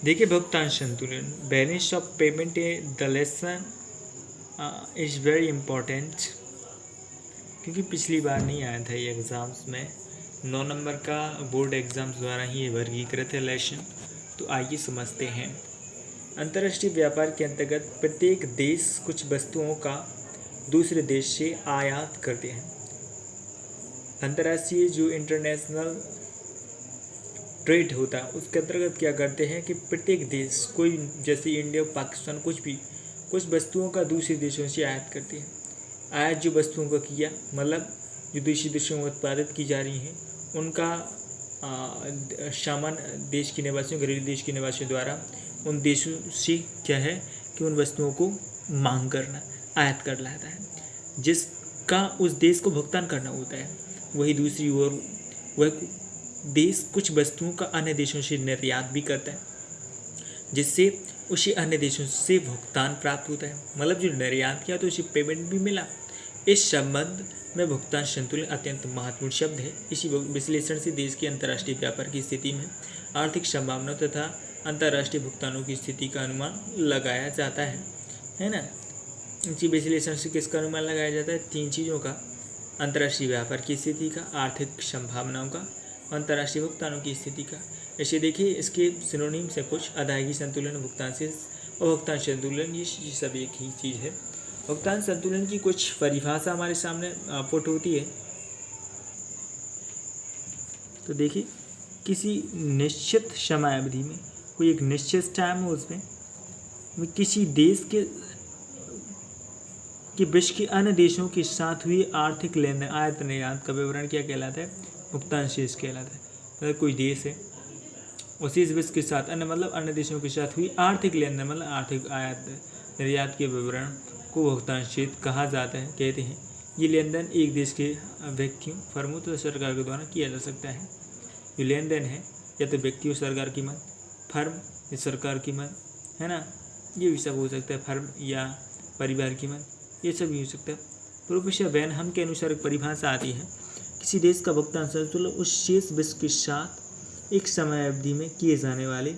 देखिए भुगतान संतुलन, balance of payment the lesson is very important, क्योंकि पिछली बार नहीं आया था ये एग्ज़ाम्स में। 9 नंबर का बोर्ड एग्ज़ाम्स द्वारा ही ये वर्गीकृत है लेसन। तो आइए समझते हैं। अंतर्राष्ट्रीय व्यापार के अंतर्गत प्रत्येक देश कुछ वस्तुओं का दूसरे देश से आयात करते हैं। अंतर्राष्ट्रीय जो इंटरनेशनल ट्रेड होता है उसके अंतर्गत क्या करते हैं कि प्रत्येक देश, कोई जैसे इंडिया पाकिस्तान, कुछ वस्तुओं का दूसरे देशों से आयात करते हैं। आयात जो वस्तुओं का किया मतलब जो दूसरे देशों में उत्पादित की जा रही हैं उनका सामान देश के निवासियों, घरेलू देश के निवासियों द्वारा उन देशों से क्या है कि उन वस्तुओं को मांग करना, आयात कर लाता है, जिसका उस देश को भुगतान करना होता है। वही दूसरी ओर वह देश कुछ वस्तुओं का अन्य देशों से निर्यात भी करता है, जिससे उसे अन्य देशों से भुगतान प्राप्त होता है। मतलब जो निर्यात किया तो उसे पेमेंट भी मिला। इस संबंध में भुगतान संतुलन अत्यंत महत्वपूर्ण शब्द है। इसी विश्लेषण से देश के अंतर्राष्ट्रीय व्यापार की स्थिति में आर्थिक संभावना तथा अंतर्राष्ट्रीय भुगतानों की स्थिति का अनुमान लगाया जाता है ना। इसी विश्लेषण से किसका अनुमान लगाया जाता है? 3 चीज़ों का, अंतर्राष्ट्रीय व्यापार की स्थिति का, आर्थिक संभावनाओं का, अंतर्राष्ट्रीय भुगतानों की स्थिति का। ऐसे देखिए इसके सिनोनिम से कुछ अदायगी संतुलन, भुगतान से और भुगतान संतुलन, ये सब एक ही चीज़ है। भुगतान संतुलन की कुछ परिभाषा हमारे सामने पुट होती है। तो देखिए किसी निश्चित समय अवधि में कोई एक निश्चित टाइम हो, उसमें किसी देश के विश्व के अन्य देशों के साथ हुई आर्थिक लेन देन, आयात निर्यात का विवरण क्या कहलाता है? भुगतान शेष कहलाता है। मतलब कोई देश है उसी विश्व के साथ मतलब अन्य देशों के साथ हुई आर्थिक लेन देन मतलब आर्थिक आयात निर्यात के विवरण को भुगतान शेष कहा जाता है, कहते हैं। ये लेन देन एक देश के व्यक्तियों, फर्मों तथा सरकार के द्वारा किया जा सकता है। जो लेन देन है या तो व्यक्ति और सरकार की मद, फर्म या सरकार की मद, है ना, ये भी सब हो सकता है। फर्म या परिवार की मद, ये सब भी हो सकता है। प्रोफेसर बेनहम के अनुसार एक परिभाषा आती है, किसी देश का भुगतान संतुलन उस शेष विश्व के साथ एक समय अवधि में किए जाने वाले,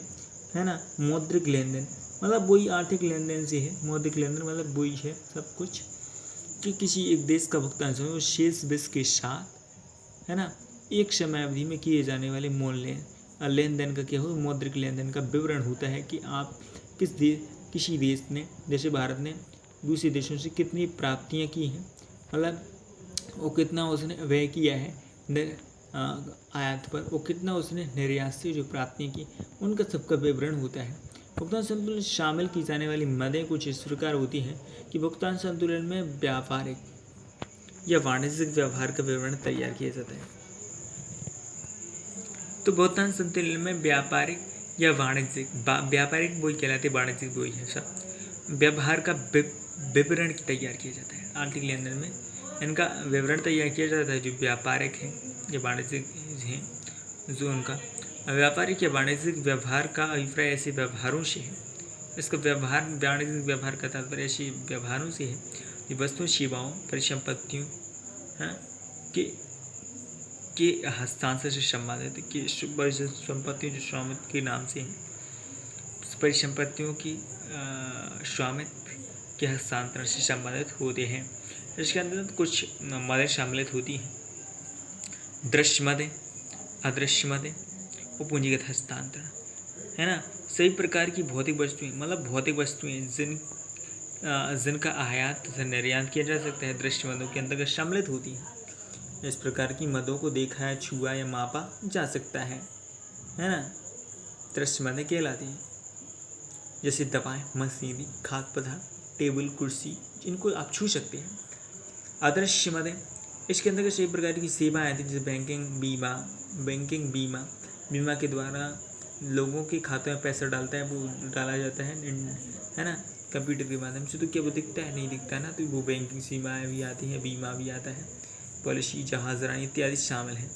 है ना, मौद्रिक लेन देन, मतलब वही आर्थिक लेन देन से है। मौद्रिक लेन देन मतलब वही है सब कुछ, कि किसी एक देश का भुगतान संतुलन उस शेष विश्व के साथ, है ना, एक समय अवधि में किए जाने वाले लेन देन का क्या हो, मौद्रिक लेन देन का विवरण होता है कि आप किसी देश ने, जैसे भारत ने दूसरे देशों से कितनी प्राप्तियां की हैं, मतलब वो कितना उसने व्यय किया है आयात पर, वो कितना उसने निर्यात से जो प्राप्तियां की, उनका सबका विवरण होता है। भुगतान संतुलन शामिल की जाने वाली मदें कुछ इस प्रकार होती हैं कि भुगतान संतुलन में व्यापारिक या वाणिज्यिक व्यवहार का विवरण तैयार किया जाता है। तो भुगतान संतुलन में व्यापारिक या वाणिज्यिक, व्यापारिक वही कहलाते, वाणिज्यिक वही है, सब व्यवहार का विवरण तैयार किया जाता है। आर्थिक लेन देन में इनका विवरण तैयार किया जाता है। जो व्यापारिक हैं या वाणिज्यिक हैं, जो उनका व्यापारिक या वाणिज्यिक व्यवहार का अभिप्राय ऐसे व्यवहारों से है। इसका व्यवहार, वाणिज्यिक व्यवहार का तात्पर्य ऐसे व्यवहारों से है कि वस्तुओं, सेवाओं, परिसंपत्तियों के हस्तांतरण से संबंधित, कि परिसंपत्तियों जो स्वामित्व के नाम से हैं, परिसंपत्तियों की स्वामित्व के हस्तांतरण से संबंधित होते हैं। इसके अंदर कुछ मदें शामिल होती हैं, दृश्य मदें, अदृश्य मदें और पूंजीगत हस्तांतरण, है ना। सभी प्रकार की भौतिक वस्तुएं, मतलब भौतिक वस्तुएं जिनका आयात तथा निर्यात किया जा सकता है, दृश्य मदों के अंतर्गत सम्मिलित होती हैं। इस प्रकार की मदों को देखा, छुआ या मापा जा सकता है ना, दृश्य मदें कहलाती हैं। जैसे दवाएं, मशीनरी, खाद्य पदार्थ, टेबल, कुर्सी, इनको आप छू सकते हैं। अदृश्य मदें, इसके अंतर्गत सभी प्रकार की सेवाएं आती हैं, जैसे बैंकिंग, बीमा के द्वारा लोगों के खाते में पैसा डाला जाता है ना, कंप्यूटर के माध्यम से। तो क्या वो दिखता है? नहीं दिखता ना, तो वो बैंकिंग सेवाएं भी आती हैं, बीमा भी आता है, पॉलिसी, जहाजरानी इत्यादि शामिल हैं।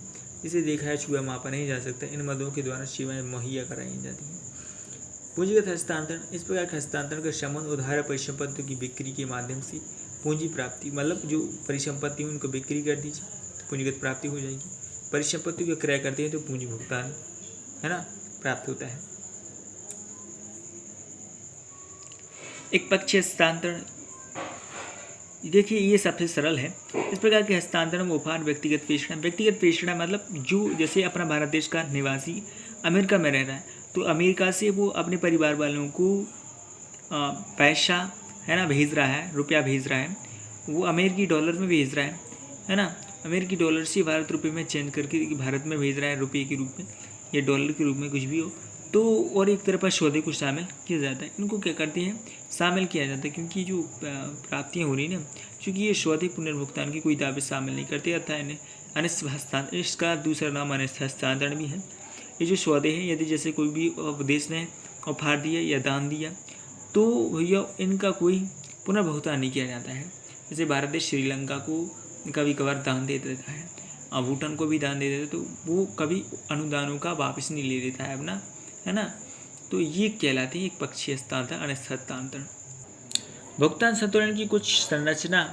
जिसे देखा है, छुआ, मापा नहीं जा सकता। इन मदों के द्वारा सेवाएं मुहैया कराई जाती हैं। पूंजीगत हस्तांतरण, इस प्रकार के हस्तांतरण का संबंध उधार परिसंपत्तियों की बिक्री के माध्यम से पूंजी प्राप्ति, मतलब जो परिसंपत्ति उनको बिक्री कर दीजिए तो पूंजीगत प्राप्ति हो जाएगी। परिसंपत्ति को क्रय करते हैं तो पूंजी भुगतान, है ना, प्राप्त होता है। एक पक्षीय हस्तांतरण, देखिए ये सबसे सरल है। इस प्रकार के हस्तांतरण में उपहार, व्यक्तिगत प्रेषण मतलब जो जैसे अपना भारत देश का निवासी अमेरिका में रह रहा है तो अमेरिका से वो अपने परिवार वालों को पैसा है ना भेज रहा है, रुपया भेज रहा है, वो अमेरिकी डॉलर में भेज रहा है ना, अमेरिकी डॉलर से भारत रुपये में चेंज करके भारत में भेज रहा है रुपये के रूप में या डॉलर के रूप में कुछ भी हो तो, और एक तरफ सौदे को शामिल किया जाता है। इनको क्या करते हैं, शामिल किया जाता है, क्योंकि जो प्राप्तियाँ हो रही ना, क्योंकि ये सौदे पुनर्भुगतान के कोई दावे शामिल नहीं करते अतः इन्हें अनिश्चित हस्तांतरण, इसका दूसरा नाम अनिश्चित हस्तांतरण भी है। ये जो सौदे हैं, यदि जैसे कोई भी देश ने उपहार दिया या दान दिया तो भैया इनका कोई पुनर्भुगतान नहीं किया जाता है। जैसे भारत देश श्रीलंका को कभी कभार दान दे देता है, भूटान को भी दान दे देता है, तो वो कभी अनुदानों का वापस नहीं ले लेता है अपना, है ना। तो ये कहलाते हैं एक पक्षीय हस्तांतरण, अनिश्चित हस्तांतरण। भुगतान संतुलन की कुछ संरचना,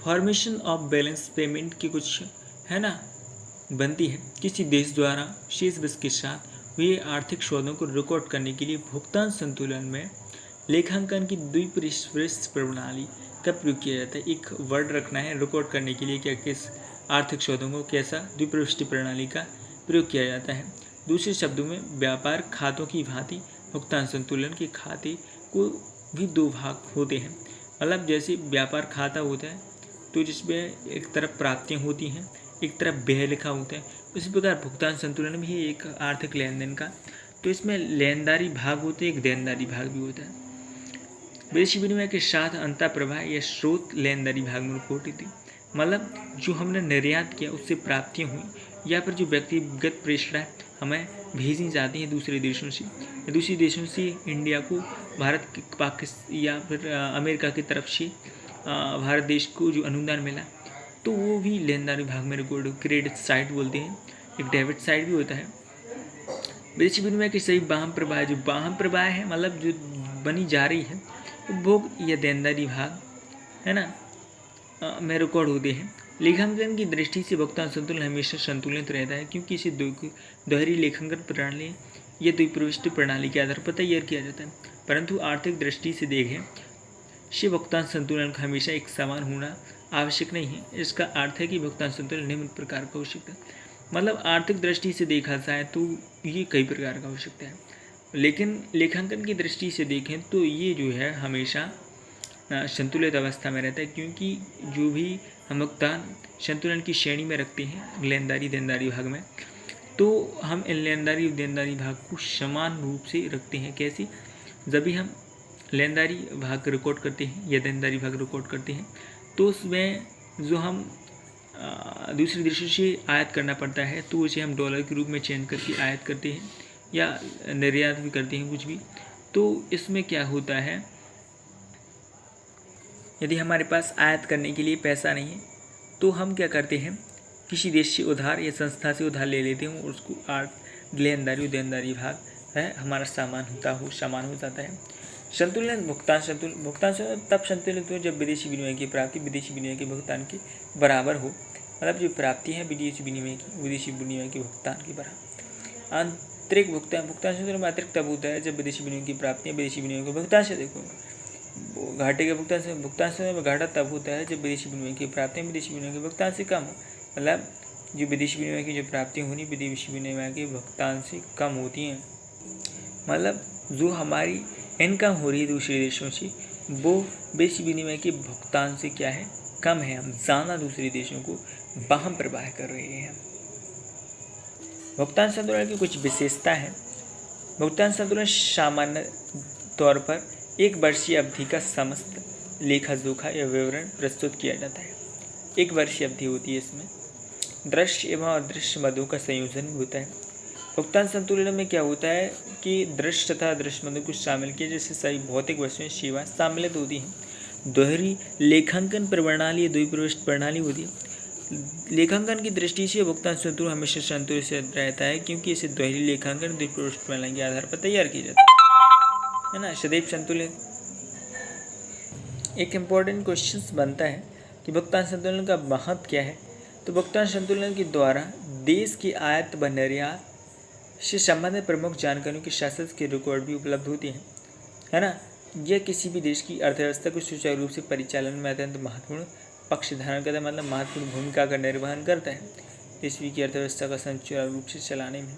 फॉर्मेशन ऑफ बैलेंस पेमेंट की कुछ है ना बनती है। किसी देश द्वारा शेष बस के साथ हुए आर्थिक सौदों को रिकॉर्ड करने के लिए भुगतान संतुलन में लेखांकन की द्विपृष्ठ प्रणाली का प्रयोग किया जाता है। एक वर्ड रखना है रिकॉर्ड करने के लिए क्या किस आर्थिक सौदों को कैसा द्विपृष्ठ प्रणाली का प्रयोग किया जाता है। दूसरे शब्दों में व्यापार खातों की भांति भुगतान संतुलन के खाते को भी दो भाग होते हैं। मतलब जैसे व्यापार खाता होता है तो जिसमें एक तरफ प्राप्तियाँ होती हैं, एक तरफ व्यय लिखा होता है, उसी प्रकार भुगतान संतुलन भी एक आर्थिक लेन देन का, तो इसमें लेनदारी भाग होते हैं, एक देनदारी भाग भी होता है। विदेशी विनिमय के साथ अंतर प्रवाह या स्रोत लेनदारी भाग में रिपोर्ट होती है। मतलब जो हमने निर्यात किया उससे प्राप्तियाँ हुई या फिर जो व्यक्तिगत प्रेषण हमें भेजी जाती हैं दूसरे देशों से, दूसरे देशों से इंडिया को भारत पाकिस्तान या फिर अमेरिका की तरफ से भारत देश को जो अनुदान मिला तो वो भी लेनदारी भाग में रिकॉर्ड, क्रेडिट साइड बोलते हैं, एक डेबिट साइड भी होता है। विदेशी विनिमय के सही वाहन प्रवाह, जो वाहन प्रवाह है मतलब जो बनी जा रही है उपभोग या देनदारी भाग है ना में रिकॉर्ड होते हैं। लेखांकन की दृष्टि से भुगतान संतुलन हमेशा संतुलित रहता है क्योंकि इसे दोहरी लेखांकन प्रणाली या द्विपृष्ठ प्रणाली के आधार पर तैयार किया जाता है। परंतु आर्थिक दृष्टि से देखें से भुगतान संतुलन का हमेशा एक समान होना आवश्यक नहीं है। इसका अर्थ है कि भुगतान संतुलन निम्न प्रकार का हो सकता है, मतलब आर्थिक दृष्टि से देखा जाए तो ये कई प्रकार का हो सकता है, लेकिन लेखांकन की दृष्टि से देखें तो ये जो है हमेशा संतुलित अवस्था में रहता है, क्योंकि जो भी हम भुगतान संतुलन की श्रेणी में रखते हैं लेनदारी देनदारी भाग में, तो हम इन लेनदारी और देनदारी भाग को समान रूप से रखते हैं। कैसे? जब भी हम लेनदारी भाग रिकॉर्ड करते हैं या देनदारी भाग रिकॉर्ड करते हैं तो उसमें जो हम दूसरे देशों से आयात करना पड़ता है तो उसे हम डॉलर के रूप में चेंज करके आयात करते हैं या निर्यात भी करते हैं कुछ भी। तो इसमें क्या होता है, यदि हमारे पास आयात करने के लिए पैसा नहीं है तो हम क्या करते हैं, किसी देश से उधार या संस्था से उधार ले लेते हैं और उसको लेनदारी और देनदारी भाग है हमारा सामान हो जाता है। संतुलन भुगतान तब संतुलित हो जब विदेशी विनिमय की प्राप्ति विदेशी विनिमय के भुगतान के बराबर हो, मतलब जो प्राप्ति है विदेशी विनिमय के भुगतान के बराबर। आंतरिक भुगतान संतुलन में अतिरिक्त तब होता है जब विदेशी विनिमय की प्राप्तियाँ विदेशी विनिमय के भुगतान से, देखो घाटे के भुगतान समय में घाटा तब होता है जब विदेशी विनिमय की प्राप्तियाँ विदेशी विनिमय के भुगतान से कम हो, मतलब जो विदेशी विनिमय की जो प्राप्तियाँ होनी विदेशी विनिमय के भुगतान से कम होती हैं। मतलब जो हमारी इनकम हो रही है दूसरे देशों से वो विदेशी विनिमय के भुगतान से क्या है, कम है। हम ज़्यादा दूसरे देशों को वाहन प्रवाह कर रहे हैं। भुगतान संतुलन की कुछ विशेषता है। भुगतान संतुलन सामान्य तौर पर एक वर्षीय अवधि का समस्त लेखा जोखा या विवरण प्रस्तुत किया जाता है। एक वर्षीय अवधि होती है, इसमें दृश्य एवं अदृश्य मदों का संयोजन भी होता है। भुगतान संतुलन में क्या होता है कि दृश्य तथा अदृश्य मदों को शामिल किया जैसे सही भौतिक वस्तुएं सेवा सम्मिलित होती हैं। दोहरी लेखांकन प्रणाली या द्विपृष्ठ प्रणाली होती है। लेखांकन की दृष्टि से भुगतान संतुलन हमेशा संतुलित रहता है क्योंकि इसे दोहरी लेखांकन द्विपृष्ठ प्रणाली के आधार पर तैयार किया जाता है ना, सदैव संतुलित। एक इम्पोर्टेंट क्वेश्चन बनता है कि भुगतान संतुलन का महत्व क्या है। तो भुगतान संतुलन के द्वारा देश की आयात व निर्यात से संबंधित प्रमुख जानकारियों की शासक के रिकॉर्ड भी उपलब्ध होती हैं, है ना। यह किसी भी देश की अर्थव्यवस्था को सुचारू रूप से परिचालन में अत्यंत महत्वपूर्ण पक्ष धारण करता है, मतलब महत्वपूर्ण भूमिका का निर्वहन करता है देश की अर्थव्यवस्था का सुचारू रूप से चलाने में।